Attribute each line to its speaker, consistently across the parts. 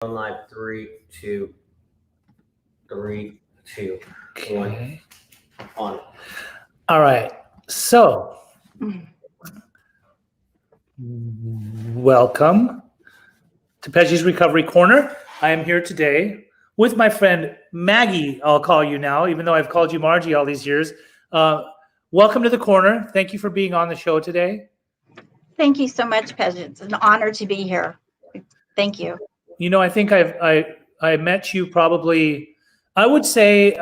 Speaker 1: On live, 3, 2, 3, 2, 1. On.
Speaker 2: All right. So, welcome to Pesci's Recovery Corner. I am here today with my friend Maggie. I'll call you now, even though I've called you Margie all these years. Welcome to the corner. Thank you for being on the show today.
Speaker 3: Thank you so much, Pesci. It's an honor to be here. Thank you.
Speaker 2: You know, I think I met you probably, I would say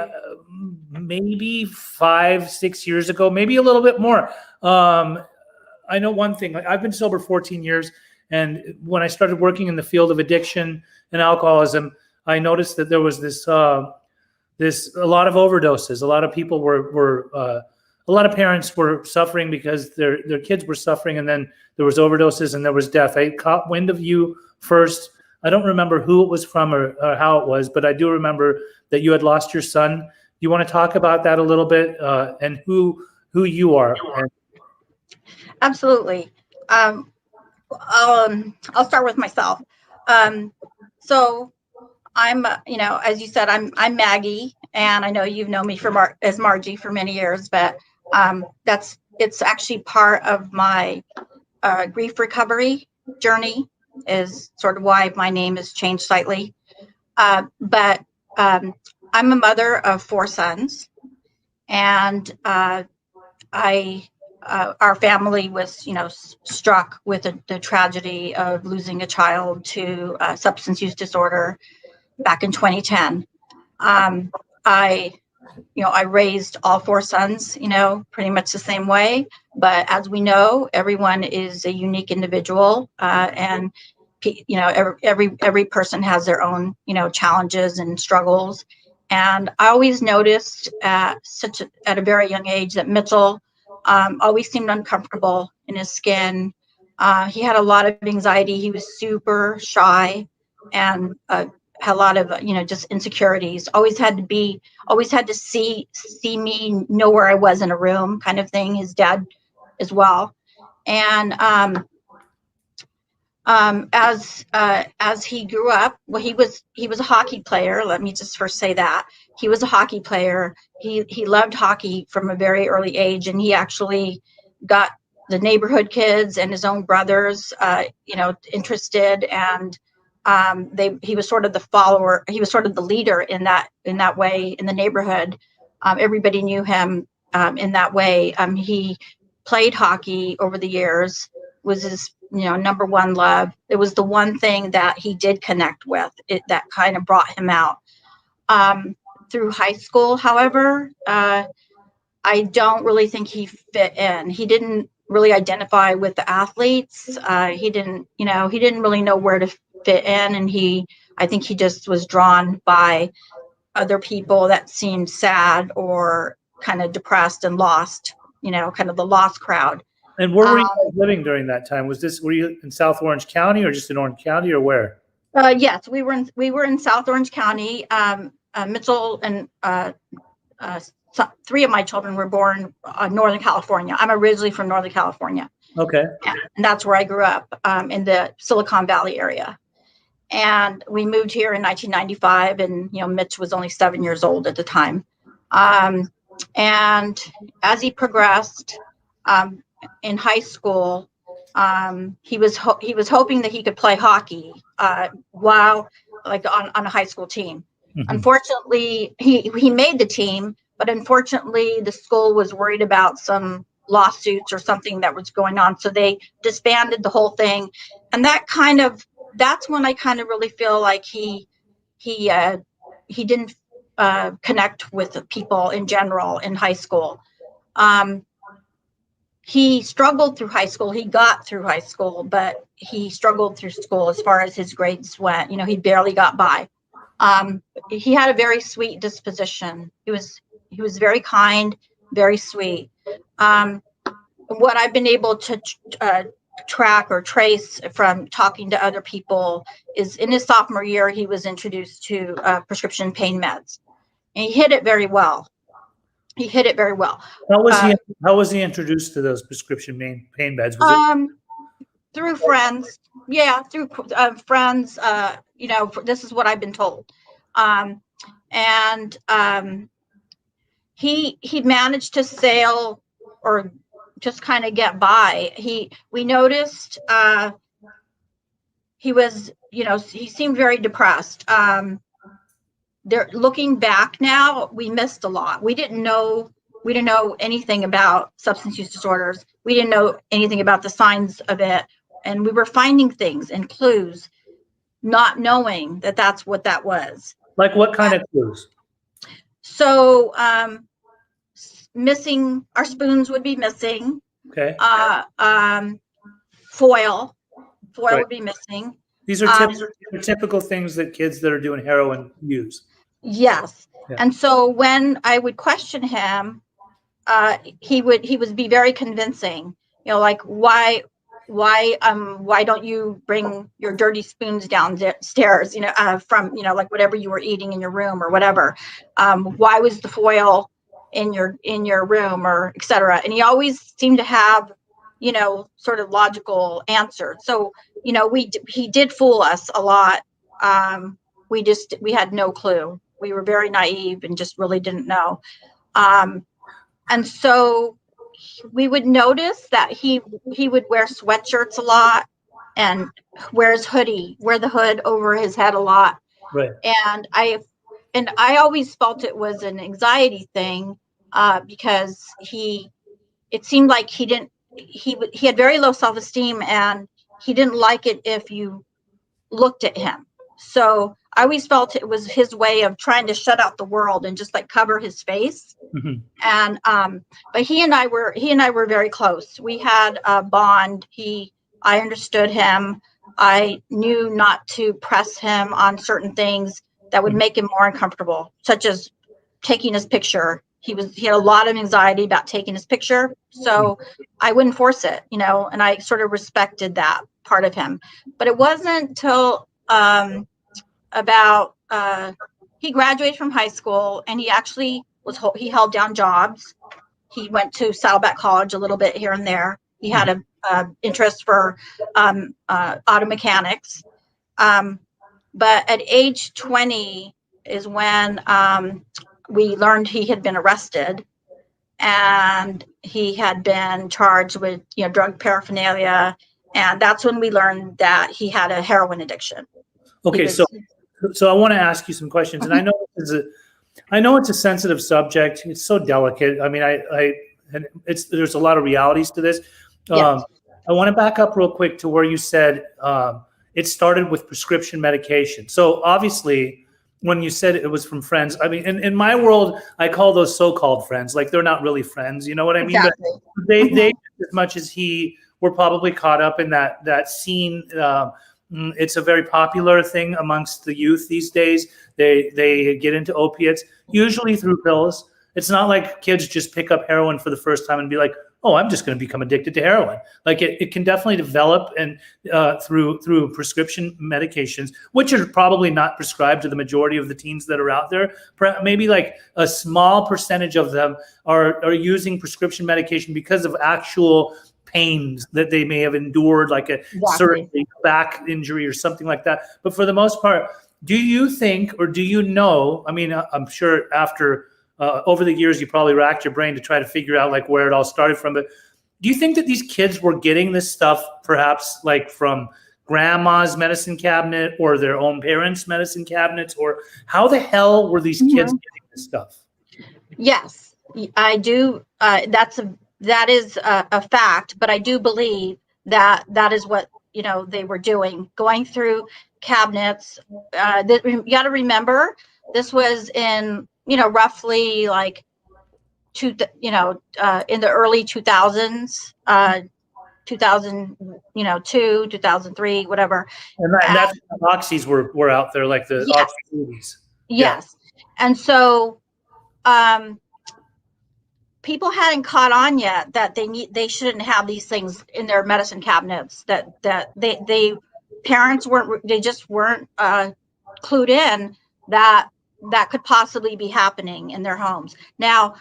Speaker 2: maybe 5-6 years ago, maybe a little bit more. I know one thing. I've been sober 14 years, and when I started working in the field of addiction and alcoholism, I noticed that there was this a lot of overdoses. A lot of people were a lot of parents were suffering because their kids were suffering, and then there was overdoses and there was death. I caught wind of you first. I don't remember who it was from or how it was, but I do remember that you had lost your son. You want to talk about that a little bit and who you are?
Speaker 3: Absolutely. I'll start with myself. So I'm, as you said, I'm Maggie, and I know you've known me as Margie for many years, but it's actually part of my grief recovery journey, is sort of why my name has changed slightly. But I'm a mother of 4 sons, and our family was, struck with the tragedy of losing a child to substance use disorder back in 2010. I raised all 4 sons, pretty much the same way. But as we know, everyone is a unique individual, and every person has their own, challenges and struggles. And I always noticed at a very young age that Mitchell always seemed uncomfortable in his skin. He had a lot of anxiety. He was super shy and had a lot of, just insecurities. Always had to see me, know where I was in a room, kind of thing. His dad as well. And as he grew up, well, he was a hockey player. Let me just first say that he was a hockey player. He loved hockey from a very early age, and he actually got the neighborhood kids and his own brothers, interested. And he was sort of the follower. He was sort of the leader in that way in the neighborhood. Everybody knew him in that way. He played hockey over the years. Was his number one love. It was the one thing that he did connect with. That kind of brought him out. Through high school, however, I don't really think he fit in. He didn't really identify with the athletes. He didn't really know where to fit in, and I think he just was drawn by other people that seemed sad or kind of depressed and lost. Kind of the lost crowd.
Speaker 2: And where were you living during that time? Were you in South Orange County or just in Orange County, or where?
Speaker 3: Yes, we were in South Orange County. Mitchell and 3 of my children were born in Northern California. I'm originally from Northern California.
Speaker 2: Okay.
Speaker 3: And that's where I grew up, in the Silicon Valley area. And we moved here in 1995, and Mitch was only 7 years old at the time. And as he progressed in high school, he was hoping that he could play hockey while on a high school team. Mm-hmm. Unfortunately, he made the team, but unfortunately the school was worried about some lawsuits or something that was going on, so they disbanded the whole thing. And that's when I kind of really feel like he didn't connect with people in general in high school. He struggled through high school. He got through high school, but he struggled through school as far as his grades went. He barely got by. He had a very sweet disposition. He was very kind, very sweet. What I've been able to track or trace from talking to other people is in his sophomore year, he was introduced to prescription pain meds, and he hit it very well. How
Speaker 2: was he introduced to those prescription pain meds?
Speaker 3: through friends. Yeah, through friends. This is what I've been told. He managed to sail or just kind of get by. We noticed he was, he seemed very depressed. Looking back now, we missed a lot. We didn't know anything about substance use disorders. We didn't know anything about the signs of it. And we were finding things and clues, not knowing that that's what that was.
Speaker 2: Like what kind of clues?
Speaker 3: So, missing, our spoons would be missing.
Speaker 2: Okay.
Speaker 3: Foil
Speaker 2: Right.
Speaker 3: would be missing.
Speaker 2: These are typical things that kids that are doing heroin use.
Speaker 3: Yes.
Speaker 2: Yeah.
Speaker 3: And so when I would question him, he would be very convincing, like, why don't you bring your dirty spoons downstairs, from, like whatever you were eating in your room or whatever. Why was the foil in your room, or et cetera? And he always seemed to have, sort of logical answer. So, he did fool us a lot. We had no clue. We were very naive and just really didn't know. And so we would notice that he would wear sweatshirts a lot and wear the hood over his head a lot.
Speaker 2: Right.
Speaker 3: And I always felt it was an anxiety thing, because it seemed like he had very low self-esteem, and he didn't like it if you looked at him. So I always felt it was his way of trying to shut out the world and just like cover his face.
Speaker 2: Mm-hmm.
Speaker 3: And but he and I were very close. We had a bond. I understood him. I knew not to press him on certain things that would make him more uncomfortable, such as taking his picture. He had a lot of anxiety about taking his picture, so I wouldn't force it, and I sort of respected that part of him. But it wasn't until he graduated from high school, and he actually he held down jobs. He went to Saddleback College a little bit here and there. He had a interest for auto mechanics. But at age 20 is when we learned he had been arrested, and he had been charged with drug paraphernalia, and that's when we learned that he had a heroin addiction.
Speaker 2: Okay, so I want to ask you some questions, and I know it's a sensitive subject. It's so delicate. I mean, there's a lot of realities to this.
Speaker 3: Yes.
Speaker 2: I want to back up real quick to where you said it started with prescription medication. So obviously, when you said it was from friends, I mean, in my world, I call those so-called friends. Like, they're not really friends. You know what I mean?
Speaker 3: Exactly.
Speaker 2: But they as much as he were probably caught up in that scene. It's a very popular thing amongst the youth these days. They get into opiates, usually through pills. It's not like kids just pick up heroin for the first time and be like, oh, I'm just going to become addicted to heroin. Like it can definitely develop and through prescription medications, which are probably not prescribed to the majority of the teens that are out there. Maybe like a small percentage of them are using prescription medication because of actual pains that they may have endured, like a certain back injury or something like that. But for the most part, do you think, or do you know, I mean, I'm sure after over the years, you probably racked your brain to try to figure out like where it all started from. But do you think that these kids were getting this stuff perhaps like from grandma's medicine cabinet or their own parents' medicine cabinets, or how the hell were these kids getting this stuff?
Speaker 3: Yes, I do. That is a fact, but I do believe that is what they were doing, going through cabinets. You got to remember, this was in roughly like in the early 2000s, 2002, 2003, whatever.
Speaker 2: And that's when the oxys were out there, like the oxy movies.
Speaker 3: Yes, yeah. And so people hadn't caught on yet that they shouldn't have these things in their medicine cabinets. That parents just weren't clued in that could possibly be happening in their homes. Now,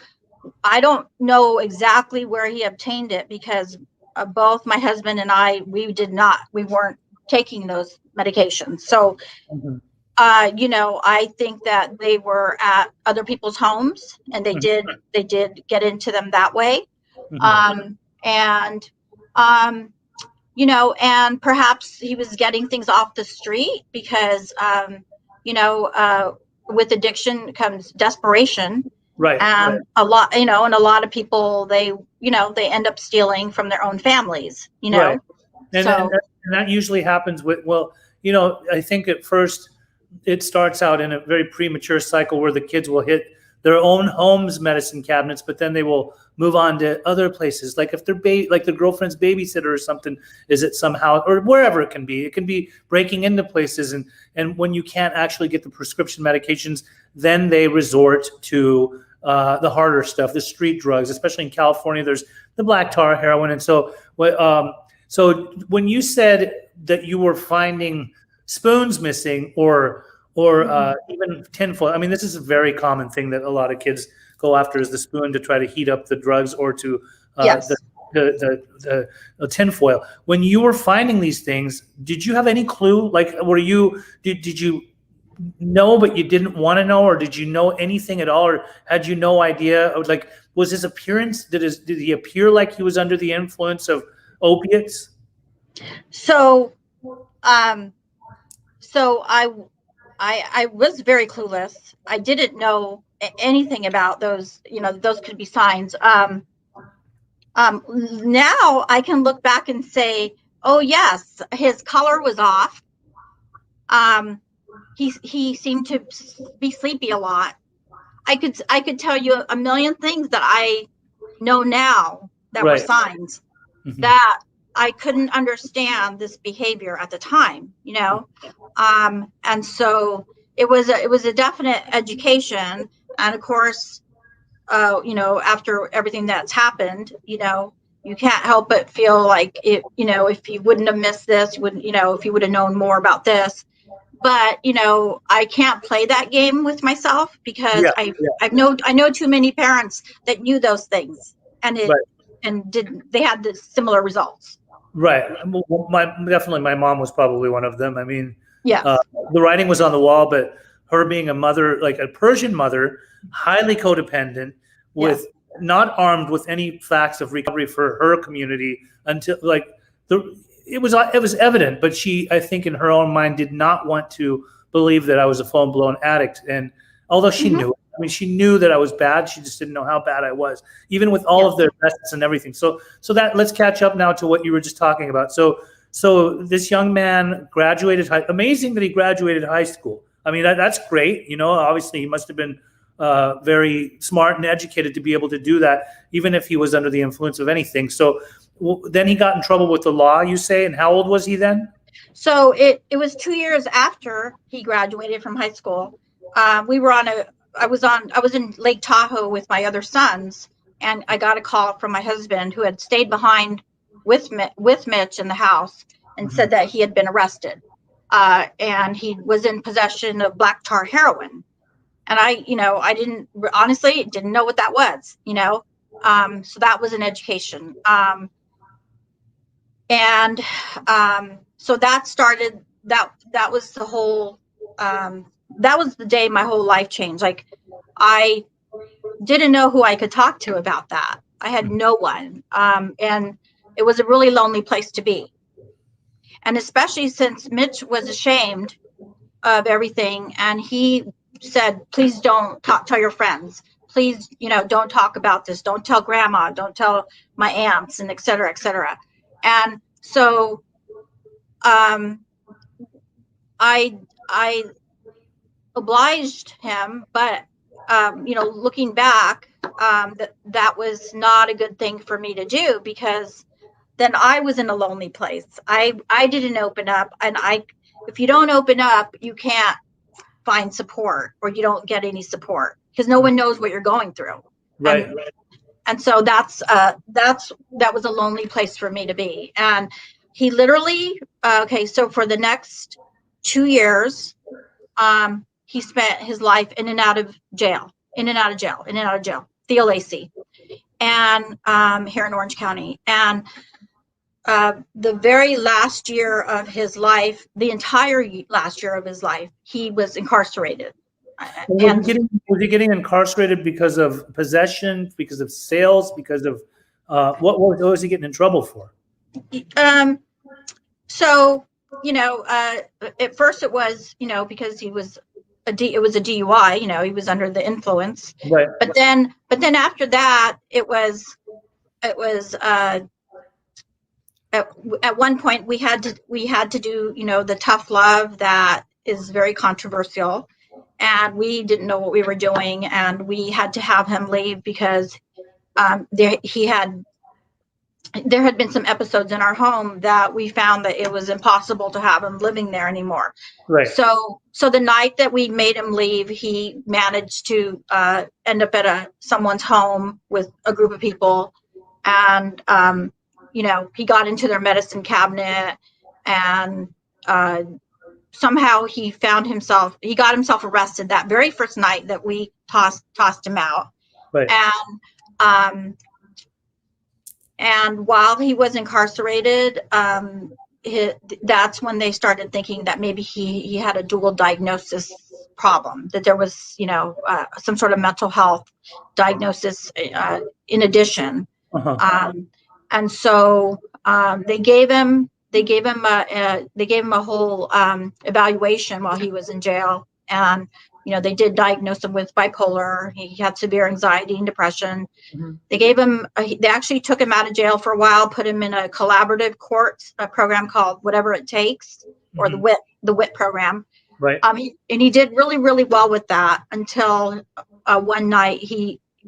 Speaker 3: I don't know exactly where he obtained it, because both my husband and I, we weren't taking those medications. So,
Speaker 2: Mhm.
Speaker 3: I think that they were at other people's homes, and they did get into them that way.
Speaker 2: Mhm.
Speaker 3: And, and perhaps he was getting things off the street because, with addiction comes desperation.
Speaker 2: Right.
Speaker 3: And a lot of people, they end up stealing from their own families,
Speaker 2: Right. And,
Speaker 3: So,
Speaker 2: and that usually happens with, well, I think at first it starts out in a very premature cycle where the kids will hit their own home's medicine cabinets, but then they will move on to other places. Like if they're like the girlfriend's babysitter or something, is it somehow, or wherever it can be breaking into places. And when you can't actually get the prescription medications, then they resort to the harder stuff, the street drugs, especially in California, there's the black tar heroin. And so so when you said that you were finding spoons missing or even tinfoil, I mean, this is a very common thing that a lot of kids go after, is the spoon to try to heat up the drugs, or to
Speaker 3: yes.
Speaker 2: the tinfoil. When you were finding these things, did you have any clue? Like, did you know but you didn't want to know, or did you know anything at all, or had you no idea? Like, was his appearance, did he appear like he was under the influence of opiates?
Speaker 3: So, so I was very clueless. I didn't know anything about those. Those could be signs. Now I can look back and say, oh yes, his color was off. He seemed to be sleepy a lot. I could tell you a million things that I know now that were
Speaker 2: Right.
Speaker 3: signs
Speaker 2: Mhm.
Speaker 3: that I couldn't understand this behavior at the time, and so it was a definite education. And of course, after everything that's happened, you can't help but feel like it, if you wouldn't have missed this, if you would have known more about this. But I can't play that game with myself, because
Speaker 2: Yeah,
Speaker 3: I know too many parents that knew those things, and
Speaker 2: Right.
Speaker 3: didn't, they had the similar results.
Speaker 2: Right. Well, definitely my mom was probably one of them. I mean,
Speaker 3: Yes.
Speaker 2: the writing was on the wall, but her being a mother, like a Persian mother, highly codependent, with not armed with any facts of recovery for her community, until it was evident, but she, I think in her own mind, did not want to believe that I was a full blown addict. And although she
Speaker 3: Mhm.
Speaker 2: knew, I mean, she knew that I was bad, she just didn't know how bad I was, even with all of their tests and everything. So that, let's catch up now to what you were just talking about. So this young man graduated amazing that he graduated high school. I mean, that's great. Obviously he must have been very smart and educated to be able to do that, even if he was under the influence of anything. So then he got in trouble with the law, you say, and how old was he then?
Speaker 3: So it was 2 years after he graduated from high school. I was in Lake Tahoe with my other sons, and I got a call from my husband, who had stayed behind with Mitch in the house, and said that he had been arrested, and he was in possession of black tar heroin. And I didn't know what that was. So that was an education. And so that started, that was the whole, that was the day my whole life changed. Like, I didn't know who I could talk to about that. I had no one. And it was a really lonely place to be. And especially since Mitch was ashamed of everything, and he said, please don't tell your friends. Please, don't talk about this. Don't tell grandma. Don't tell my aunts, and et cetera, et cetera. And so I obliged him, but looking back, that was not a good thing for me to do, because then I was in a lonely place. I didn't open up, and if you don't open up, you can't find support, or you don't get any support, because no one knows what you're going through.
Speaker 2: Right.
Speaker 3: And so that was a lonely place for me to be. And he literally, so for the next 2 years, he spent his life in and out of jail, the LAC, and here in Orange County. And the very last year of his life, the entire last year of his life, he was incarcerated.
Speaker 2: Was he getting incarcerated because of possession, because of sales, because of what was he getting in trouble for?
Speaker 3: So, at first it was, because it was a DUI, he was under the influence.
Speaker 2: Right.
Speaker 3: But then after that, it was at one point we had to do, the tough love that is very controversial, and we didn't know what we were doing, and we had to have him leave because there had been some episodes in our home that we found that it was impossible to have him living there anymore.
Speaker 2: Right.
Speaker 3: So the night that we made him leave, he managed to end up at someone's home with a group of people, and he got into their medicine cabinet, and somehow he got himself arrested that very first night that we tossed him out.
Speaker 2: Right.
Speaker 3: And while he was incarcerated, that's when they started thinking that maybe he had a dual diagnosis problem, that there was, some sort of mental health diagnosis in addition.
Speaker 2: Uh-huh.
Speaker 3: And so they gave him a whole evaluation while he was in jail, and they did diagnose him with bipolar. He had severe anxiety and depression.
Speaker 2: Mm-hmm.
Speaker 3: They actually took him out of jail for a while, put him in a collaborative court program called Whatever It Takes, or
Speaker 2: Mm-hmm.
Speaker 3: the WIT program.
Speaker 2: Right.
Speaker 3: And he did really, really well with that until one night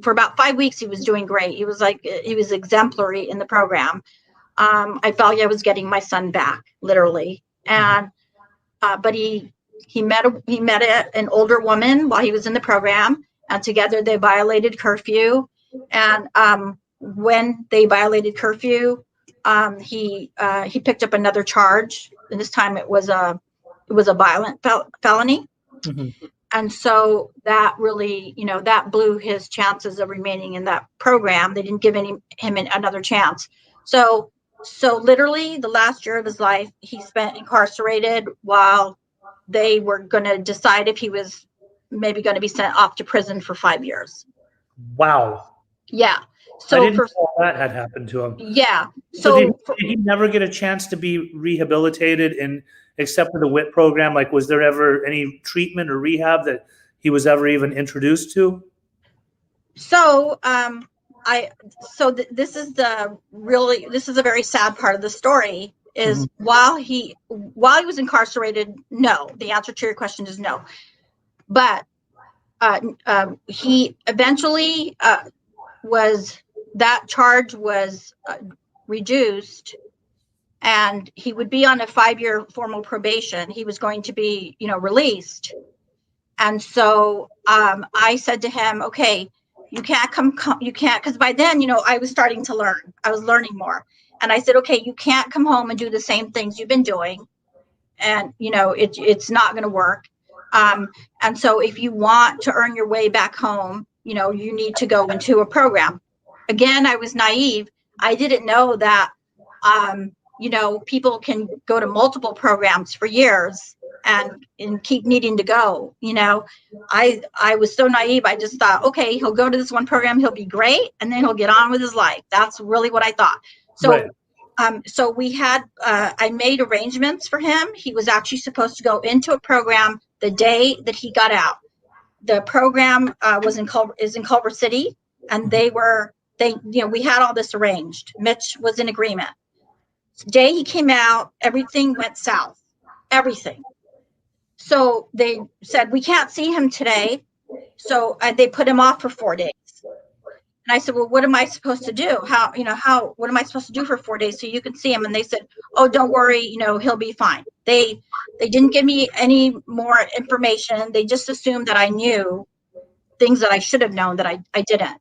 Speaker 3: for about 5 weeks, he was doing great. He was exemplary in the program. I felt like I was getting my son back, literally. And, but he met an older woman while he was in the program, and together they violated curfew. And when they violated curfew, he picked up another charge, and this time it was a violent felony.
Speaker 2: Mm-hmm.
Speaker 3: And so that really, that blew his chances of remaining in that program. They didn't give him another chance. So literally the last year of his life, he spent incarcerated while they were going to decide if he was maybe going to be sent off to prison for 5 years.
Speaker 2: Wow.
Speaker 3: Yeah.
Speaker 2: So I didn't know that had happened to him.
Speaker 3: Yeah.
Speaker 2: So did he never get a chance to be rehabilitated except for the WIT program? Like, was there ever any treatment or rehab that he was ever even introduced to?
Speaker 3: So, this is a very sad part of the story, is
Speaker 2: Mm-hmm.
Speaker 3: while he was incarcerated, no, the answer to your question is no. But he eventually that charge was reduced, and he would be on a 5-year formal probation. He was going to be, released. And so I said to him, okay, you can't you can't, because by then, I was starting to learn. I was learning more. And I said, okay, you can't come home and do the same things you've been doing. And, it's not going to work. And so if you want to earn your way back home, you need to go into a program. Again, I was naive. I didn't know that, people can go to multiple programs for years and keep needing to go. I was so naive. I just thought, okay, he'll go to this one program, he'll be great, and then he'll get on with his life. That's really what I thought. So, right. So we had, I made arrangements for him. He was actually supposed to go into a program the day that he got out. The program is in Culver City, and we had all this arranged. Mitch was in agreement. The day he came out, everything went south. Everything. So they said, we can't see him today. So they put him off for 4 days. And I said, well, what am I supposed to do? What am I supposed to do for 4 days so you can see him? And they said, oh, don't worry, he'll be fine. They didn't give me any more information. They just assumed that I knew things that I should have known that I didn't.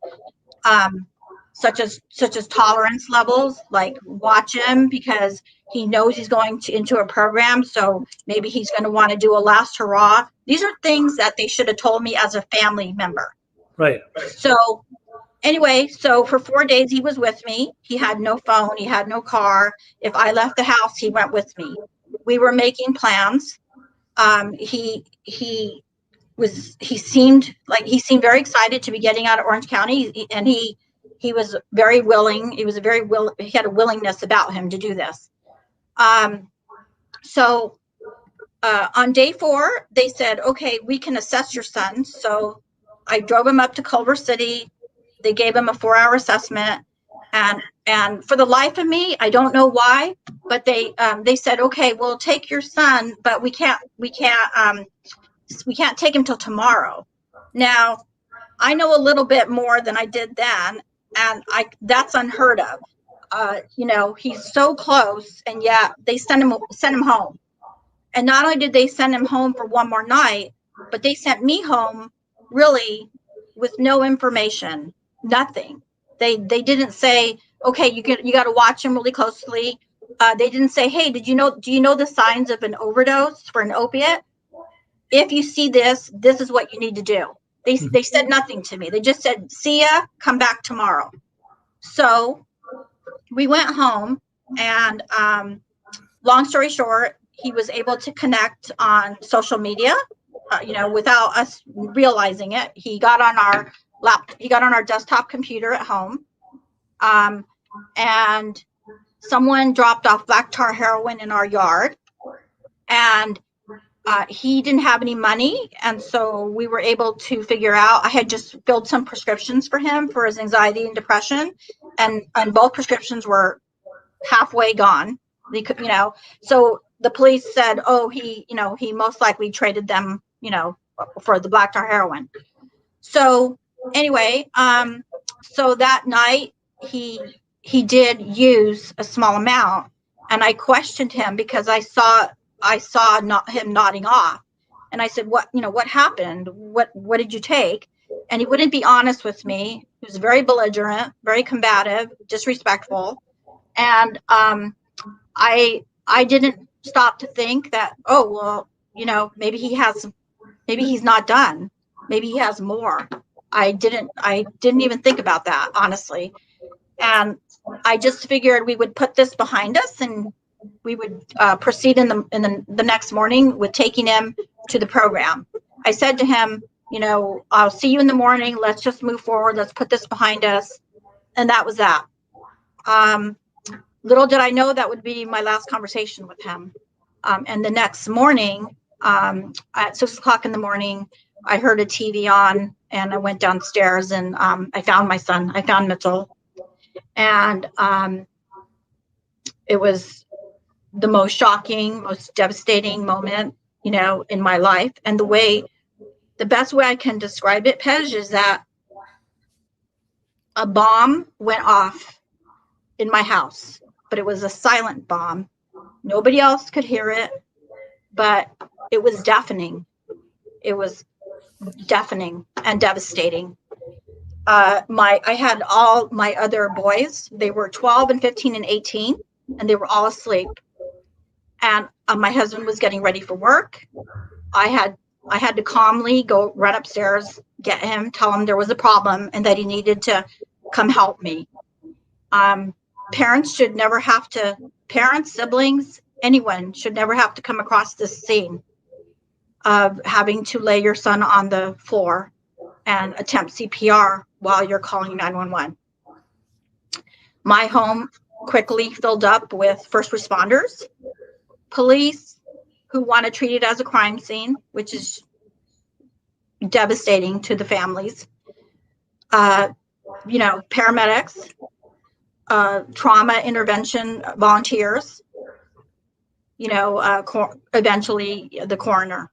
Speaker 3: Such as tolerance levels, like watch him because he knows he's going into a program. So maybe he's going to want to do a last hurrah. These are things that they should have told me as a family member.
Speaker 2: Right.
Speaker 3: So Anyway, so for 4 days he was with me. He had no phone, he had no car. If I left the house, he went with me. We were making plans. He seemed very excited to be getting out of Orange County, and he was very willing. He had a willingness about him to do this. So on day 4, they said, okay, we can assess your son. So I drove him up to Culver City. They gave him a 4-hour assessment, and for the life of me, I don't know why, but they said, okay, we'll take your son, but we can't take him till tomorrow. Now, I know a little bit more than I did then, and that's unheard of. He's so close, and yet they sent him home. And not only did they send him home for one more night, but they sent me home really with no information, nothing. They didn't say, okay, you got to watch him really closely. They didn't say, hey, do you know the signs of an overdose for an opiate? If you see this is what you need to do. They said nothing to me. They just said, see ya, come back tomorrow. So we went home, and long story short, he was able to connect on social media, without us realizing it. He got on our desktop computer at home, and someone dropped off black tar heroin in our yard, and he didn't have any money, and so we were able to figure out. I had just filled some prescriptions for him for his anxiety and depression, and both prescriptions were halfway gone. They could, so the police said, oh, he most likely traded them, for the black tar heroin. So anyway, so that night he did use a small amount, and I questioned him because I saw him nodding off, and I said, what happened? What did you take? And he wouldn't be honest with me. He was very belligerent, very combative, disrespectful. And I didn't stop to think that, oh, well, maybe he's not done. Maybe he has more. I didn't even think about that, honestly. And I just figured we would put this behind us, and we would proceed in the next morning with taking him to the program. I said to him, I'll see you in the morning. Let's just move forward. Let's put this behind us. And that was that. Little did I know that would be my last conversation with him. And the next morning, at 6:00 in the morning, I heard a TV on, and I went downstairs, and I found my son. I found Mitchell. And it was the most shocking, most devastating moment, in my life. And the best way I can describe it, Pej, is that a bomb went off in my house, but it was a silent bomb. Nobody else could hear it, but it was deafening. It was deafening and devastating. I had all my other boys. They were 12 and 15 and 18, and they were all asleep. And my husband was getting ready for work. I had to calmly go run upstairs, get him, tell him there was a problem and that he needed to come help me. Parents, siblings, anyone should never have to come across this scene of having to lay your son on the floor and attempt CPR while you're calling 911. My home quickly filled up with first responders, police who want to treat it as a crime scene, which is devastating to the families, paramedics, trauma intervention volunteers, eventually the coroner.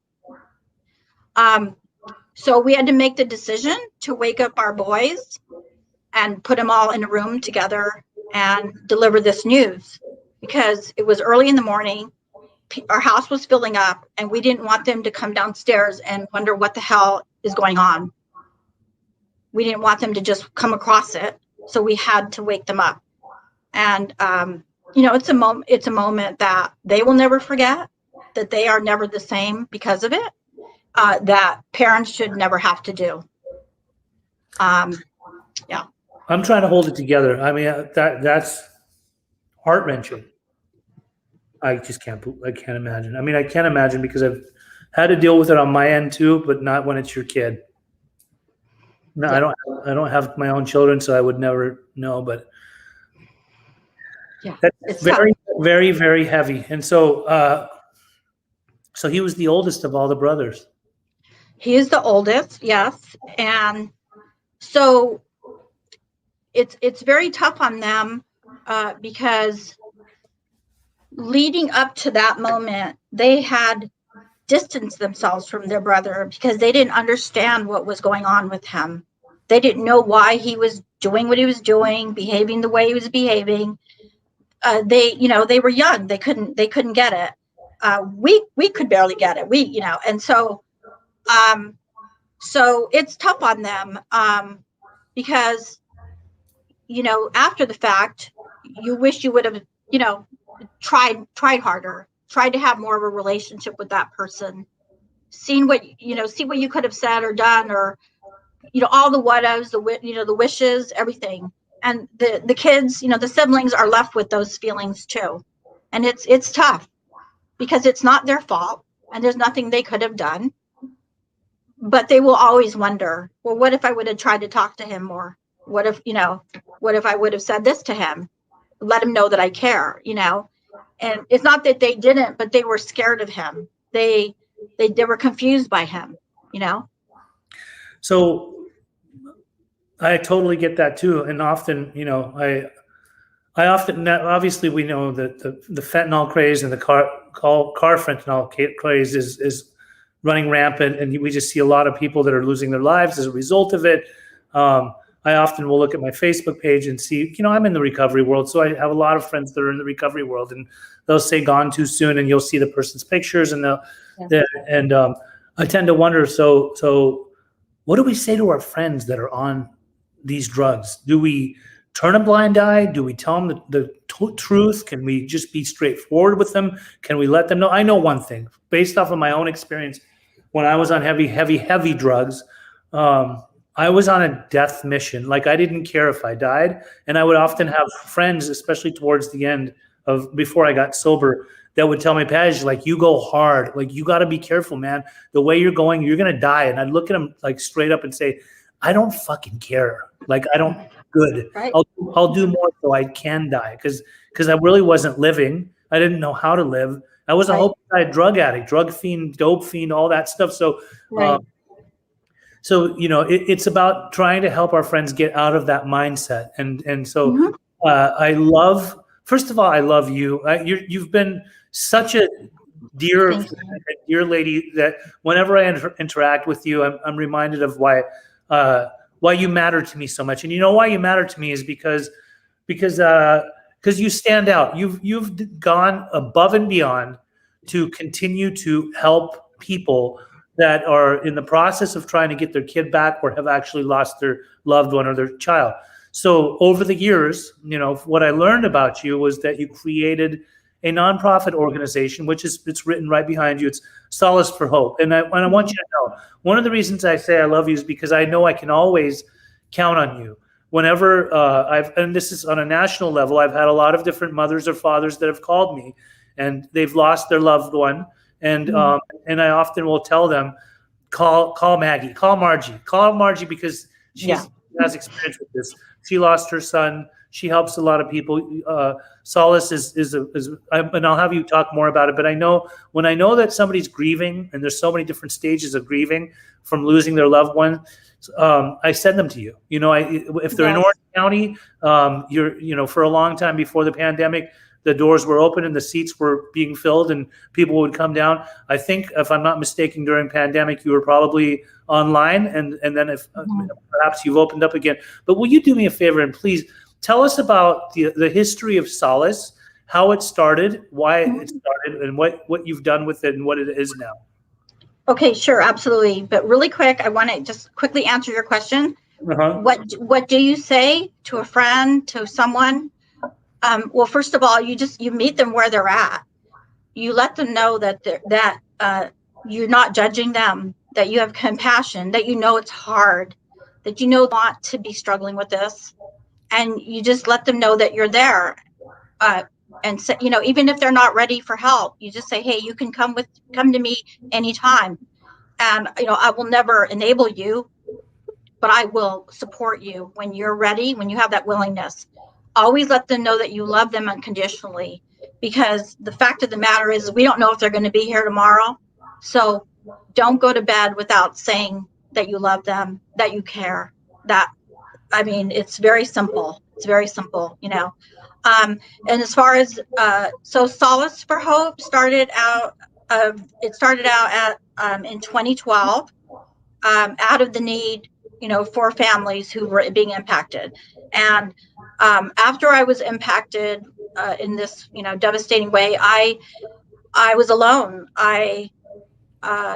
Speaker 3: So we had to make the decision to wake up our boys and put them all in a room together and deliver this news, because it was early in the morning. Our house was filling up, and we didn't want them to come downstairs and wonder what the hell is going on. We didn't want them to just come across it, so we had to wake them up. And it's a moment that they will never forget, that they are never the same because of it, that parents should never have to do. Yeah.
Speaker 2: I'm trying to hold it together. I mean, that's heart-wrenching. I just I can't imagine. I mean, I can't imagine because I've had to deal with it on my end too, but not when it's your kid. No,
Speaker 3: Yeah.
Speaker 2: I don't have my own children, so I would never know, but
Speaker 3: Yeah,
Speaker 2: that's
Speaker 3: it's
Speaker 2: very,
Speaker 3: tough.
Speaker 2: very, very heavy. And so he was the oldest of all the brothers.
Speaker 3: He is the oldest, yes, and so it's very tough on them because leading up to that moment, they had distanced themselves from their brother because they didn't understand what was going on with him. They didn't know why he was doing what he was doing, behaving the way he was behaving. They were young. They couldn't get it. We could barely get it. And so it's tough on them because after the fact, you wish you would have tried harder, tried to have more of a relationship with that person, see what you could have said or done, or all the what ifs, the wishes, everything. And the kids, the siblings are left with those feelings too, and it's tough because it's not their fault and there's nothing they could have done, but they will always wonder, well, what if I would have tried to talk to him more? What if I would have said this to him, let him know that I care, and it's not that they didn't, but they were scared of him. They were confused by him,
Speaker 2: So I totally get that too. And often, I often, obviously we know that the fentanyl craze and the car fentanyl craze is running rampant, and we just see a lot of people that are losing their lives as a result of it. I often will look at my Facebook page and see, I'm in the recovery world, so I have a lot of friends that are in the recovery world, and they'll say "gone too soon," and you'll see the person's pictures, and I tend to wonder. So, what do we say to our friends that are on these drugs? Do we turn a blind eye? Do we tell them the truth? Can we just be straightforward with them? Can we let them know? I know one thing, based off of my own experience, when I was on heavy drugs, I was on a death mission. Like, I didn't care if I died. And I would often have friends, especially towards the end of before I got sober, that would tell me, Paj, like, you go hard. Like, you got to be careful, man. The way you're going, you're going to die. And I'd look at them like straight up and say, I don't fucking care. Like, I don't good.
Speaker 3: Right.
Speaker 2: I'll do more so I can die. Because I really wasn't living. I didn't know how to live. I was a hopeless drug addict, drug fiend, dope fiend, all that stuff. So, it's about trying to help our friends get out of that mindset. And so first of all, I love you. You've been such a dear lady that whenever I interact with you, I'm reminded of why you matter to me so much. And why you matter to me is because you stand out. You've gone above and beyond to continue to help people that are in the process of trying to get their kid back or have actually lost their loved one or their child. So over the years, what I learned about you was that you created a nonprofit organization, it's written right behind you. It's Solace for Hope. And I want you to know, one of the reasons I say I love you is because I know I can always count on you. Whenever and this is on a national level, I've had a lot of different mothers or fathers that have called me and they've lost their loved one. And I often will tell them, call Maggie, call Margie because she has experience with this. She lost her son. She helps a lot of people. Solace and I'll have you talk more about it. But when I know that somebody's grieving, and there's so many different stages of grieving from losing their loved one, I send them to you. If they're in Orange County, for a long time before the pandemic, the doors were open and the seats were being filled and people would come down. I think, if I'm not mistaken, during pandemic, you were probably online and then if perhaps you've opened up again. But will you do me a favor and please tell us about the history of Solace, how it started, why it started, and what you've done with it and what it is now.
Speaker 3: Okay, sure, absolutely. But really quick, I want to just quickly answer your question. What do you say to a friend, to someone? Well, first of all, you meet them where they're at. You let them know that you're not judging them, that you have compassion, that it's hard, that want to be struggling with this, and you just let them know that you're there. And so, even if they're not ready for help, you just say, hey, you can come to me anytime. And, I will never enable you, but I will support you when you're ready, when you have that willingness. Always let them know that you love them unconditionally, because the fact of the matter is we don't know if they're going to be here tomorrow. So don't go to bed without saying that you love them, that you care. It's very simple. It's very simple, and as far as so Solace for Hope started out at in 2012, out of the need, for families who were being impacted. And after I was impacted in this, devastating way, I was alone.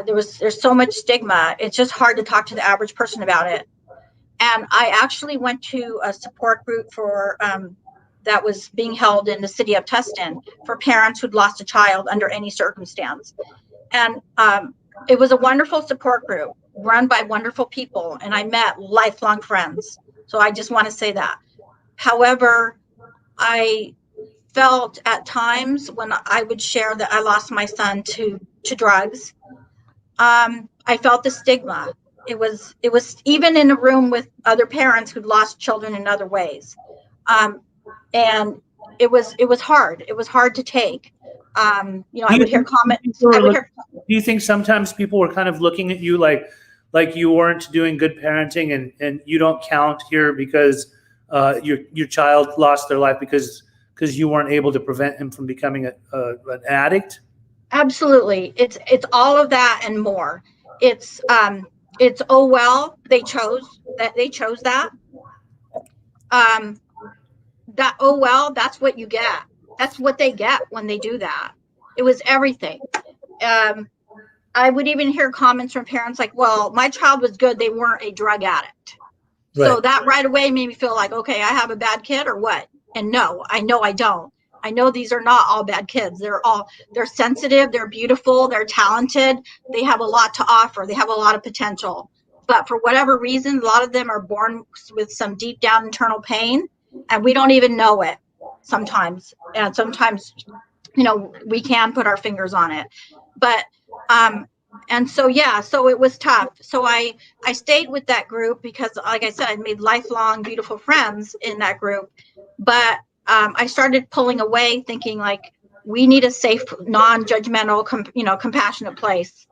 Speaker 3: There's so much stigma. It's just hard to talk to the average person about it. And I actually went to a support group for that was being held in the city of Tustin for parents who'd lost a child under any circumstance. And it was a wonderful support group run by wonderful people, and I met lifelong friends. So I just want to say that. However, I felt at times when I would share that I lost my son to drugs, I felt the stigma. It was even in a room with other parents who'd lost children in other ways, and it was hard. It was hard to take. I would hear comments.
Speaker 2: Do you think sometimes people were kind of looking at you like you weren't doing good parenting and you don't count here because your child lost their life because you weren't able to prevent him from becoming an addict?
Speaker 3: Absolutely. It's all of that and more. It's oh well, they chose that. That oh well, that's what you get. That's what they get when they do that. It was everything. I would even hear comments from parents like, well, my child was good, they weren't a drug addict. Right. So that right away made me feel like, okay, I have a bad kid or what? And no, I know I don't. I know these are not all bad kids. They're sensitive, they're beautiful, they're talented, they have a lot to offer, they have a lot of potential. But for whatever reason, a lot of them are born with some deep down internal pain, and we don't even know it sometimes. And sometimes, we can put our fingers on it. But and so it was tough. So I stayed with that group because, like I said, I made lifelong beautiful friends in that group. But I started pulling away, thinking like we need a safe, non-judgmental, compassionate place.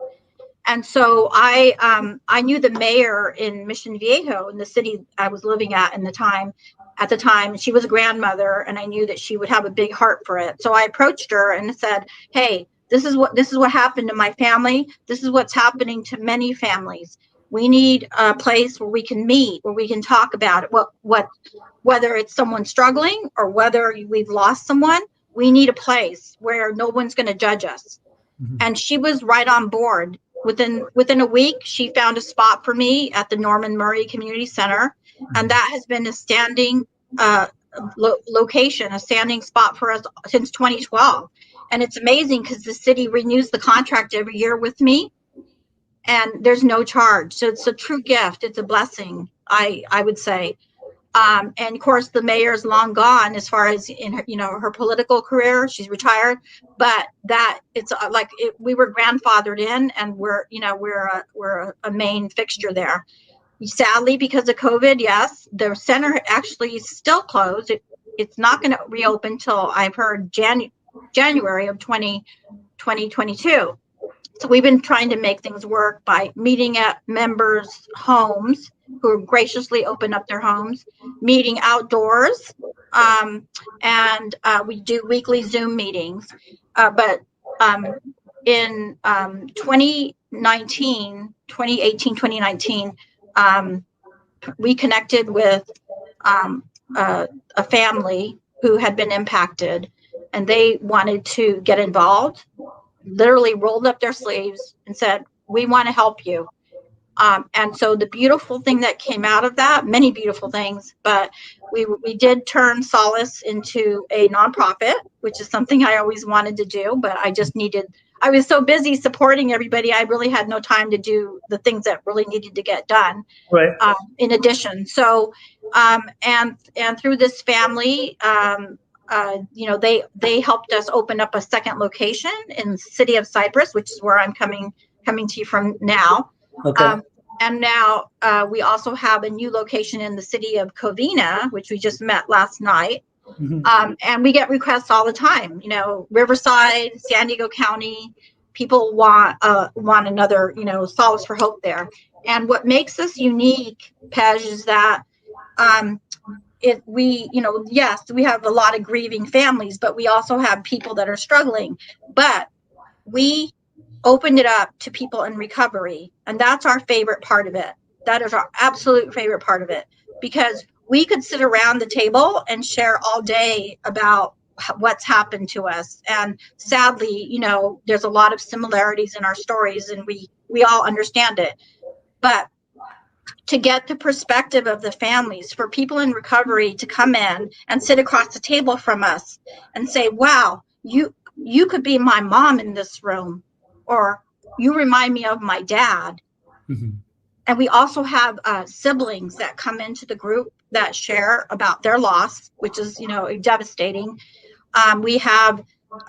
Speaker 3: And so I knew the mayor in Mission Viejo, in the city I was living at the time. She was a grandmother, and I knew that she would have a big heart for it. So I approached her and said, hey, this is what happened to my family. This is what's happening to many families. We need a place where we can meet, where we can talk about it. Whether it's someone struggling or whether we've lost someone, we need a place where no one's going to judge us. Mm-hmm. And she was right on board. Within a week, she found a spot for me at the Norman Murray Community Center, and that has been a standing location, a standing spot for us since 2012. And it's amazing because the city renews the contract every year with me, and there's no charge. So it's a true gift. It's a blessing, I would say. And of course, the mayor's long gone as far as in her, her political career. She's retired, but that it's we were grandfathered in, and we're a main fixture there. Sadly, because of COVID, yes, the center actually is still closed. It's not going to reopen till I've heard January of 2022. So we've been trying to make things work by meeting at members' homes who graciously open up their homes, meeting outdoors, and we do weekly Zoom meetings. But in 2018, 2019, we connected with a family who had been impacted, and they wanted to get involved. Literally rolled up their sleeves and said, we want to help you. And so the beautiful thing that came out of that, many beautiful things, but we did turn Solace into a nonprofit, which is something I always wanted to do, but I was so busy supporting everybody, I really had no time to do the things that really needed to get done.
Speaker 2: Right.
Speaker 3: In addition. So And through this family, they helped us open up a second location in the city of Cypress, which is where I'm coming to you from now.
Speaker 2: Okay.
Speaker 3: And now we also have a new location in the city of Covina, which we just met last night.
Speaker 2: Mhm.
Speaker 3: And we get requests all the time. Riverside, San Diego County, people want another, Solace for Hope there. And what makes us unique, Pej, is that yes, we have a lot of grieving families, but we also have people that are struggling. But we opened it up to people in recovery, and that's our favorite part of it. That is our absolute favorite part of it, because we could sit around the table and share all day about what's happened to us. And sadly, there's a lot of similarities in our stories, and we all understand it. But to get the perspective of the families, for people in recovery to come in and sit across the table from us and say, wow, you could be my mom in this room, or you remind me of my dad.
Speaker 2: Mm-hmm.
Speaker 3: And we also have siblings that come into the group that share about their loss, which is, devastating. We have,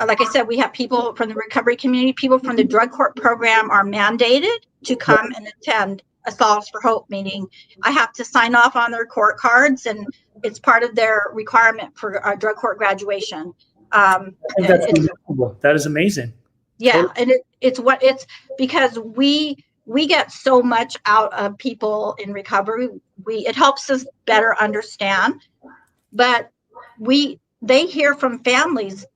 Speaker 3: like I said, we have people from the recovery community. People from the drug court program are mandated to come and attend a Solace for Hope meeting. I have to sign off on their court cards, and it's part of their requirement for drug court graduation.
Speaker 2: I think that's unbelievable. That is amazing.
Speaker 3: Yeah,
Speaker 2: Totally.
Speaker 3: and it's because we get so much out of people in recovery. It helps us better understand, but they hear from families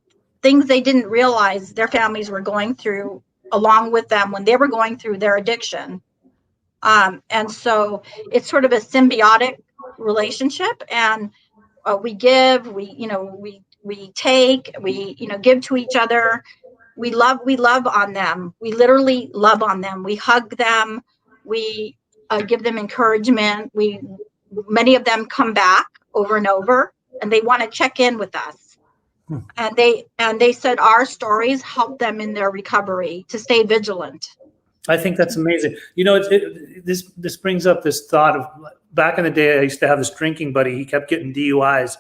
Speaker 3: things they didn't realize their families were going through along with them when they were going through their addiction. And so it's sort of a symbiotic relationship, and we give, we take, we give to each other. We love on them. We literally love on them. We hug them. We give them encouragement. Many of them come back over and over, and they want to check in with us. And they said our stories help them in their recovery to stay vigilant.
Speaker 2: I think that's amazing. This brings up this thought of back in the day. I used to have this drinking buddy. He kept getting DUIs,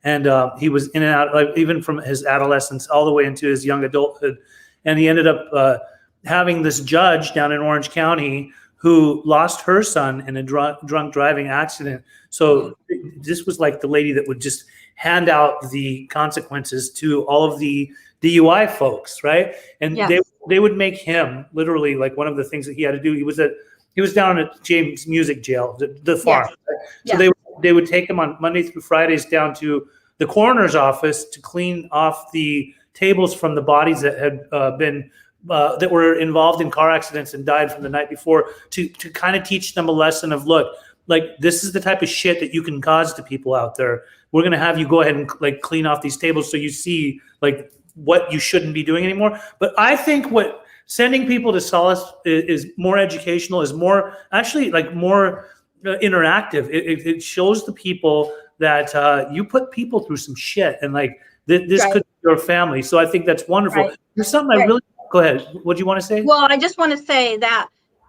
Speaker 2: and he was in and out, like even from his adolescence all the way into his young adulthood. And he ended up having this judge down in Orange County who lost her son in a drunk driving accident. So this was like the lady that would just hand out the consequences to all of the DUI folks, right? And
Speaker 3: Yes.
Speaker 2: they would make him literally, like, one of the things that he had to do. He was down at James Music Jail, the farm.
Speaker 3: Yes.
Speaker 2: Right? So they would take him on Monday through Fridays down to the coroner's office to clean off the tables from the bodies that had been that were involved in car accidents and died from the night before, to kind of teach them a lesson of, look, like, this is the type of shit that you can cause to people out there. We're going to have you go ahead and like clean off these tables so you see like what you shouldn't be doing anymore. But I think what sending people to Solace is more educational, is more actually like more interactive. It shows the people that you put people through some shit, and like this
Speaker 3: Right.
Speaker 2: could be your family. So I think that's wonderful.
Speaker 3: Right.
Speaker 2: There's something I really, go ahead. What do you want to say?
Speaker 3: Well, I just want to say that,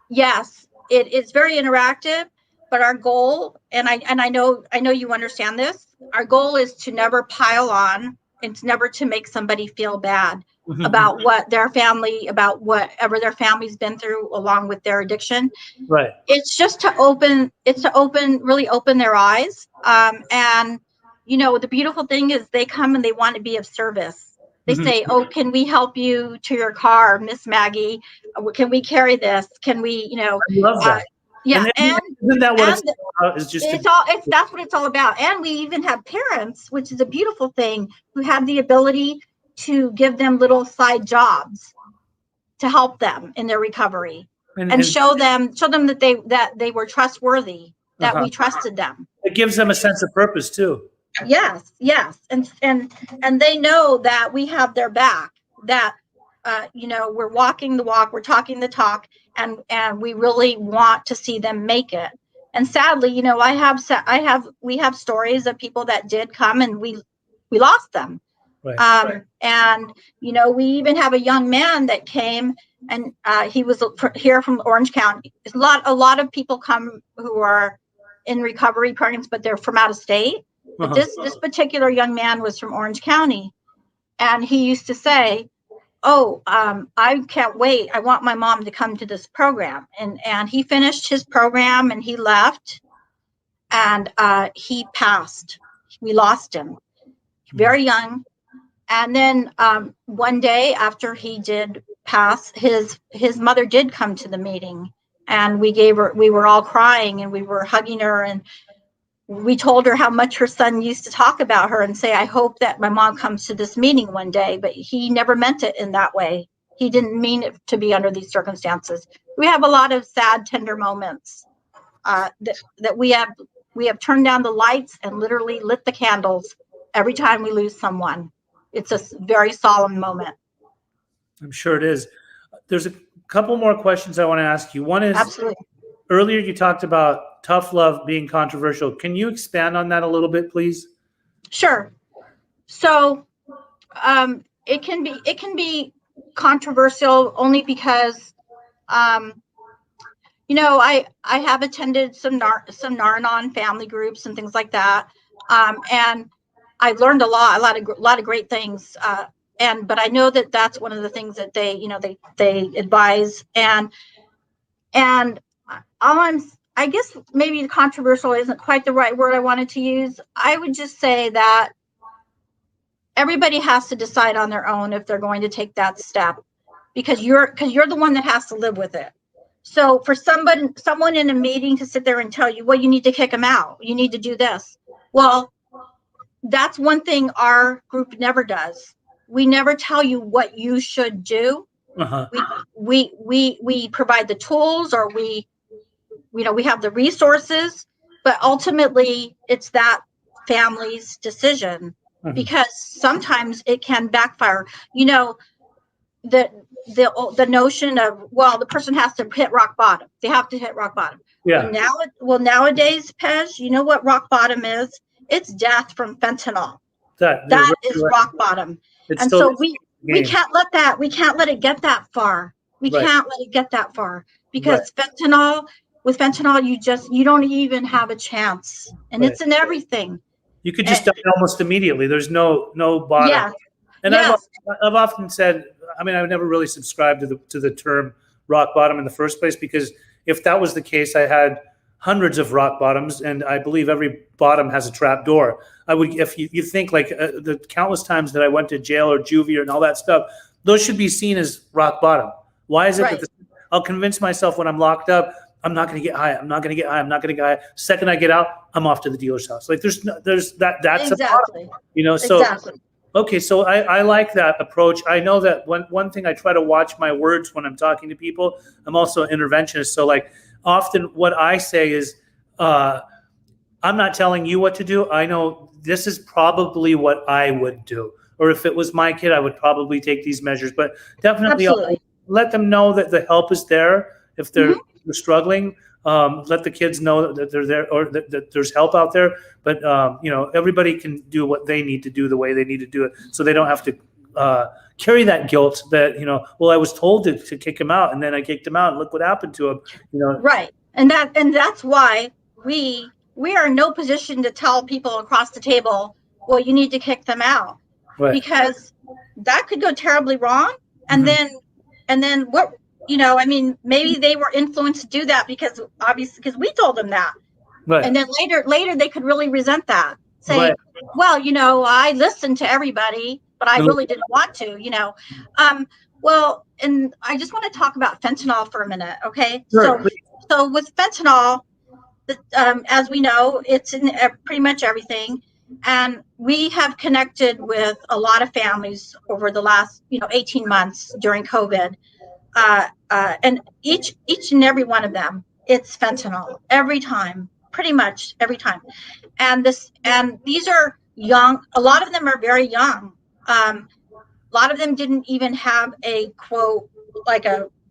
Speaker 3: yes, it's very interactive, but our goal, and I know you understand this, our goal is to never pile on, and to never to make somebody feel bad about what their family, about whatever their family's been through along with their addiction.
Speaker 2: Right.
Speaker 3: It's just really open their eyes. And the beautiful thing is they come and they want to be of service. They say, oh, can we help you to your car, Miss Maggie? Can we carry this? Can we,
Speaker 2: I love that.
Speaker 3: Yeah. And
Speaker 2: isn't that what it's about? Is just
Speaker 3: that's what it's all about. And we even have parents, which is a beautiful thing, who have the ability to give them little side jobs to help them in their recovery, and show them that they were trustworthy, that we trusted them.
Speaker 2: It gives them a sense of purpose too.
Speaker 3: Yes. And they know that we have their back, that we're walking the walk, we're talking the talk, and we really want to see them make it. And sadly, we have stories of people that did come and we lost them.
Speaker 2: Right.
Speaker 3: And we even have a young man that came, and he was here from Orange County. A lot of people come who are in recovery programs, but they're from out of state. But this particular young man was from Orange County, and he used to say, "Oh, I can't wait. I want my mom to come to this program." And he finished his program and he left, and he passed. We lost him very young. And then one day after he did pass, his mother did come to the meeting, and we were all crying and we were hugging her, and we told her how much her son used to talk about her and say, "I hope that my mom comes to this meeting one day." But he never meant it in that way. He didn't mean it to be under these circumstances. We have a lot of sad, tender moments that we have turned down the lights and literally lit the candles every time we lose someone. It's a very solemn moment.
Speaker 2: I'm sure it is. There's a couple more questions I want to ask you. One is,
Speaker 3: absolutely.
Speaker 2: Earlier you talked about tough love being controversial. Can you expand on that a little bit, please?
Speaker 3: Sure. So it can be controversial only because you know, I have attended some Nar-Anon family groups and things like that, and I've learned a lot of great things. But I know that that's one of the things that they advise, and I guess maybe controversial isn't quite the right word I wanted to use. I would just say that everybody has to decide on their own if they're going to take that step, because you're the one that has to live with it. So for someone in a meeting to sit there and tell you, well, you need to kick them out, you need to do this. Well, that's one thing our group never does. We never tell you what you should do. We provide the tools, or we have the resources, but ultimately it's that family's decision, because sometimes it can backfire. You know, the notion of, well, the person has to hit rock bottom. They have to hit rock bottom.
Speaker 2: Yeah.
Speaker 3: Nowadays, Pej, you know what rock bottom is? It's death from fentanyl. That is rock bottom. And so we can't let it get that far. We can't let it get that far, because with fentanyl, you don't even have a chance, and it's in everything.
Speaker 2: You could just die almost immediately. There's no bottom.
Speaker 3: Yeah.
Speaker 2: And I've often said, I mean, I've never really subscribed to the term rock bottom in the first place, because if that was the case, I had hundreds of rock bottoms, and I believe every bottom has a trap door. If you think like the countless times that I went to jail or juvie and all that stuff, those should be seen as rock bottom. Why is it that I'll convince myself when I'm locked up, I'm not going to get high. I'm not going to get high. I'm not going to get high. Second I get out, I'm off to the dealer's house. Like that's
Speaker 3: exactly.
Speaker 2: a bottom, so
Speaker 3: exactly.
Speaker 2: Okay, so I like that approach. I know that one thing, I try to watch my words when I'm talking to people. I'm also an interventionist, so like often what I say is, I'm not telling you what to do. I know this is probably what I would do, or if it was my kid, I would probably take these measures. But definitely, I'll let them know that the help is there if they're struggling. Let the kids know that they're there, or that there's help out there. But everybody can do what they need to do the way they need to do it, so they don't have to carry that guilt that well, I was told to kick him out, and then I kicked him out, and look what happened to him.
Speaker 3: Right, and that's why we are in no position to tell people across the table, well, you need to kick them out, because that could go terribly wrong, and then what? I mean, maybe they were influenced to do that because we told them that. Right. And then later they could really resent that. Say, well, I listened to everybody, but I really didn't want to, Well, and I just want to talk about fentanyl for a minute, okay? Sure, so with fentanyl, as we know, it's in pretty much everything. And we have connected with a lot of families over the last, 18 months during COVID. And each and every one of them, it's fentanyl every time, pretty much every time. And these are young. A lot of them are very young. A lot of them didn't even have a quote, like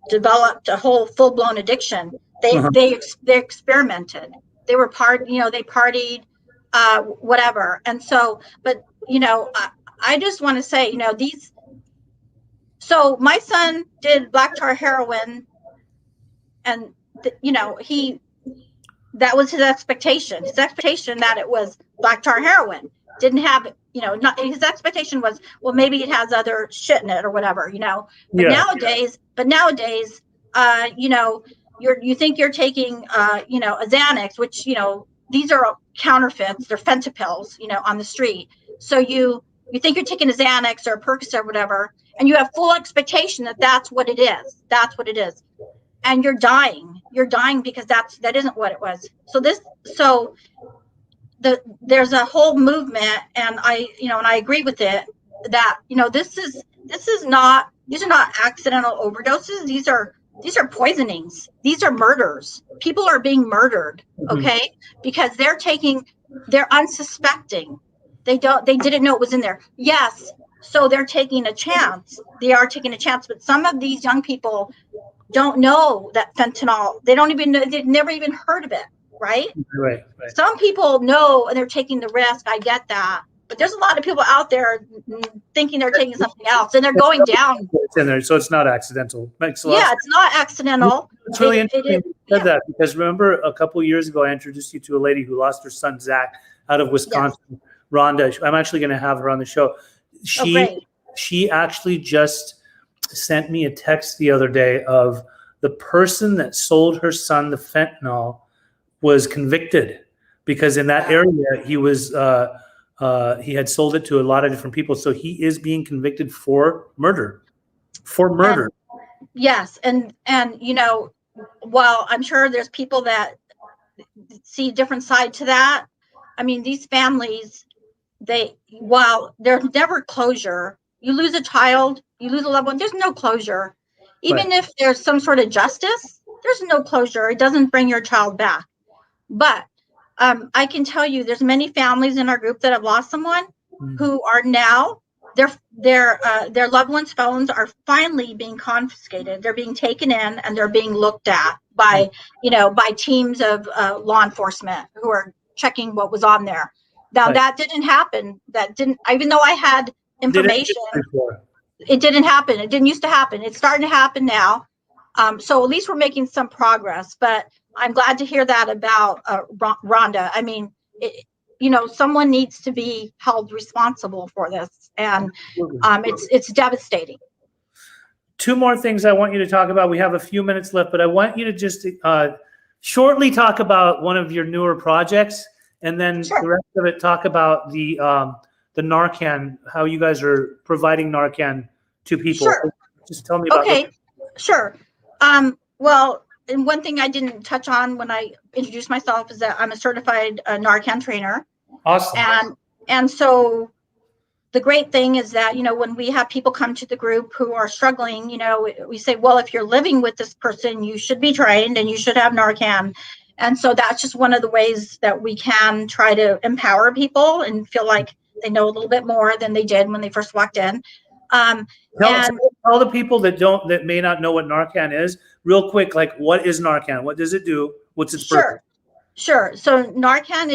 Speaker 3: developed a whole full blown addiction. They experimented. They were they partied, whatever. And so, but I just want to say, these. So my son did black tar heroin, and that was his expectation. His expectation that it was black tar heroin. Didn't have, not his expectation was, well, maybe it has other shit in it or whatever, But nowadays, you think you're taking, a Xanax, which, these are counterfeits. They're fentanyls, on the street. So you think you're taking a Xanax or a Percocet or whatever, and you have full expectation that that's what it is. That's what it is. And you're dying. You're dying because that isn't what it was. There's a whole movement, and I agree with it, that these are not accidental overdoses. These are poisonings. These are murders. People are being murdered, okay? Because they're unsuspecting. They didn't know it was in there. Yes, so they're taking a chance. They are taking a chance, but some of these young people don't know that fentanyl. They don't even know. They've never even heard of it. Right. Some people know and they're taking the risk. I get that. But there's a lot of people out there thinking they're taking something else, and they're going down.
Speaker 2: It's in there, so it's not accidental.
Speaker 3: It's not accidental.
Speaker 2: It's really interesting you said that, because remember a couple of years ago, I introduced you to a lady who lost her son, Zach, out of Wisconsin. Yes. Rhonda. I'm actually going to have her on the show. She actually just sent me a text the other day of the person that sold her son the fentanyl was convicted, because in that area he was he had sold it to a lot of different people. So he is being convicted for murder.
Speaker 3: Yes. And while I'm sure there's people that see a different side to that, I mean, these families, while there's never closure, you lose a child, you lose a loved one, there's no closure. Even if there's some sort of justice, there's no closure. It doesn't bring your child back. But I can tell you, there's many families in our group that have lost someone who are now their loved ones' phones are finally being confiscated. They're being taken in and they're being looked at by teams of law enforcement who are checking what was on there. Now that didn't happen. Even though I had information, it didn't happen. It didn't used to happen. It's starting to happen now. So at least we're making some progress. But I'm glad to hear that about Rhonda. I mean, someone needs to be held responsible for this, and it's devastating.
Speaker 2: Two more things I want you to talk about. We have a few minutes left, but I want you to just shortly talk about one of your newer projects, and then the rest of it talk about the Narcan, how you guys are providing Narcan to people.
Speaker 3: Sure.
Speaker 2: Just tell me about it.
Speaker 3: Okay, sure. Well, and one thing I didn't touch on when I introduced myself is that I'm a certified Narcan trainer.
Speaker 2: Awesome.
Speaker 3: And so the great thing is that, when we have people come to the group who are struggling, we say, well, if you're living with this person, you should be trained and you should have Narcan. And so that's just one of the ways that we can try to empower people and feel like they know a little bit more than they did when they first walked in.
Speaker 2: Tell the people that may not know what Narcan is, real quick, like, what is Narcan? What does it do? What's its purpose?
Speaker 3: Sure. So Narcan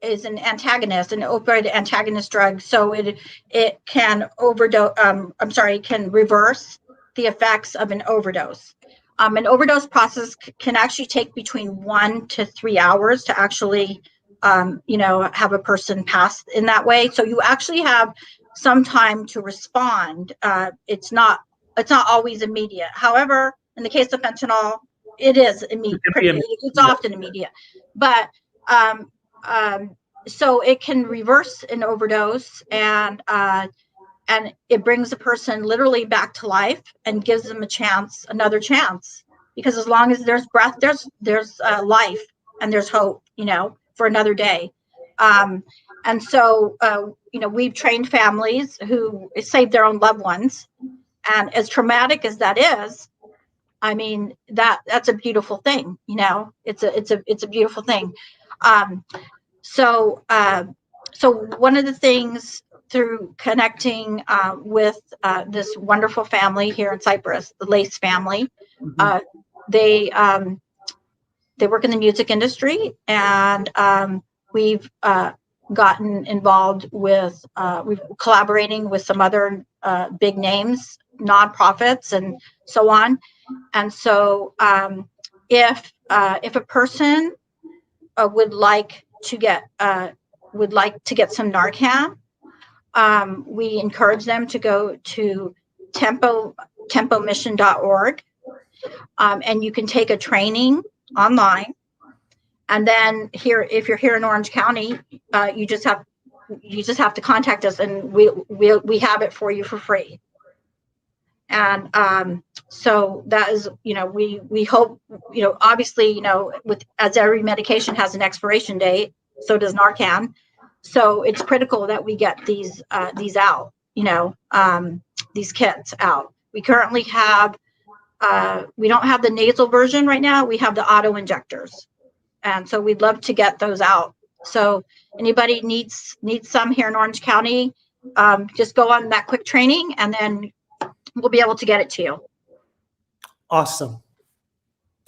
Speaker 3: is an antagonist, an opioid antagonist drug. So it can can reverse the effects of an overdose. An overdose process can actually take between 1 to 3 hours to actually, have a person pass in that way. So you actually have some time to respond. It's not always immediate. However, in the case of fentanyl, it is immediate. It's often immediate. But so it can reverse an overdose, and it brings a person literally back to life and gives them another chance. Because as long as there's breath, there's life, and there's hope, for another day. And so, we've trained families who saved their own loved ones. And as traumatic as that is, I mean, that's a beautiful thing, it's a beautiful thing. So one of the things through connecting with this wonderful family here in Cyprus, the Lace family, they work in the music industry, and we've gotten involved with we've collaborating with some other big names, nonprofits, and so on. And so if a person would like to get some Narcan, we encourage them to go to tempomission.org, and you can take a training online. And then if you're here in Orange County, you just have to contact us, and we have it for you for free. And so that is, we hope, obviously, as every medication has an expiration date, so does Narcan. So it's critical that we get these out, these kits out. We currently have, we don't have the nasal version right now. We have the auto injectors. And so we'd love to get those out. So anybody needs some here in Orange County, just go on that quick training, and then we'll be able to get it to you.
Speaker 2: Awesome.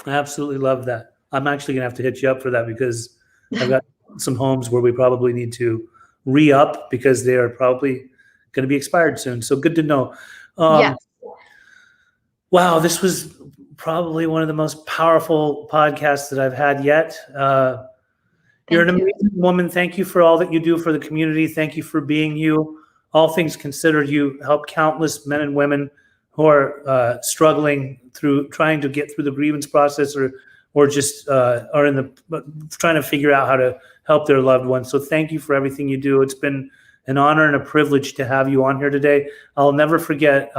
Speaker 2: I absolutely love that. I'm actually going to have to hit you up for that, because I've got some homes where we probably need to re-up because they are probably going to be expired soon. So good to know.
Speaker 3: Yes.
Speaker 2: Wow, this was probably one of the most powerful podcasts that I've had yet. You're an amazing woman. Thank you for all that you do for the community. Thank you for being you. All things considered, you help countless men and women who are struggling through trying to get through the grievance process, or just are trying to figure out how to help their loved ones. So thank you for everything you do. It's been an honor and a privilege to have you on here today. I'll never forget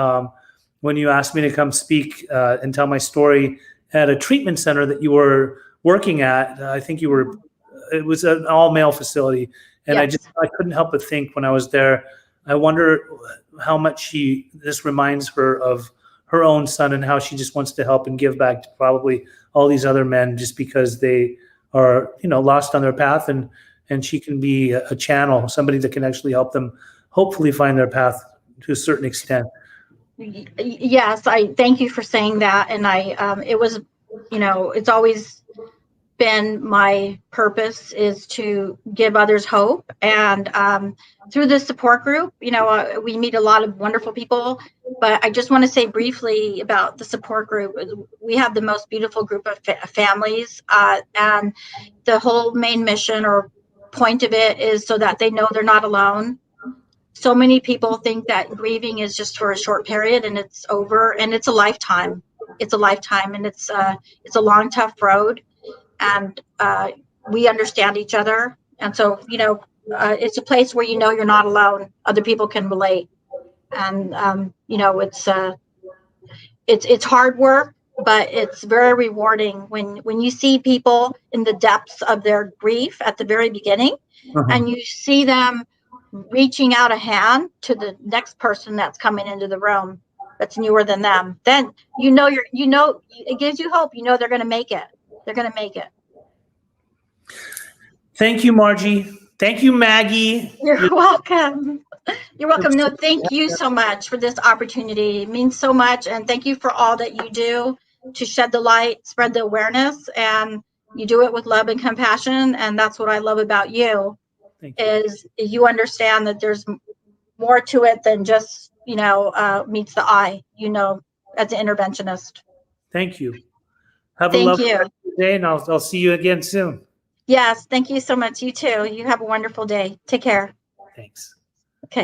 Speaker 2: when you asked me to come speak and tell my story at a treatment center that you were working at. I think it was an all-male facility. And
Speaker 3: Yes.
Speaker 2: I couldn't help but think when I was there, I wonder how much this reminds her of her own son, and how she just wants to help and give back to probably all these other men, just because they are, lost on their path, and she can be a channel, somebody that can actually help them hopefully find their path to a certain extent.
Speaker 3: Yes, I thank you for saying that. And it was, it's always been my purpose is to give others hope. And through this support group, we meet a lot of wonderful people. But I just want to say briefly about the support group. We have the most beautiful group of families, and the whole main mission or point of it is so that they know they're not alone. So many people think that grieving is just for a short period and it's over, and it's a lifetime. It's a lifetime, and it's a long, tough road. And we understand each other. And so, it's a place where you're not alone. Other people can relate. And, it's hard work, but it's very rewarding when you see people in the depths of their grief at the very beginning, and you see them reaching out a hand to the next person that's coming into the room that's newer than them. Then it gives you hope. They're going to make it. They're going to make it.
Speaker 2: Thank you, Margie. Thank you, Maggie.
Speaker 3: You're welcome. You're welcome. No, thank you so much for this opportunity. It means so much. And thank you for all that you do to shed the light, spread the awareness, and you do it with love and compassion. And that's what I love about you, is you understand that there's more to it than just, meets the eye, as an interventionist.
Speaker 2: Thank you. Have a lovely day, and I'll see you again soon.
Speaker 3: Yes, thank you so much. You too. You have a wonderful day. Take care.
Speaker 2: Thanks.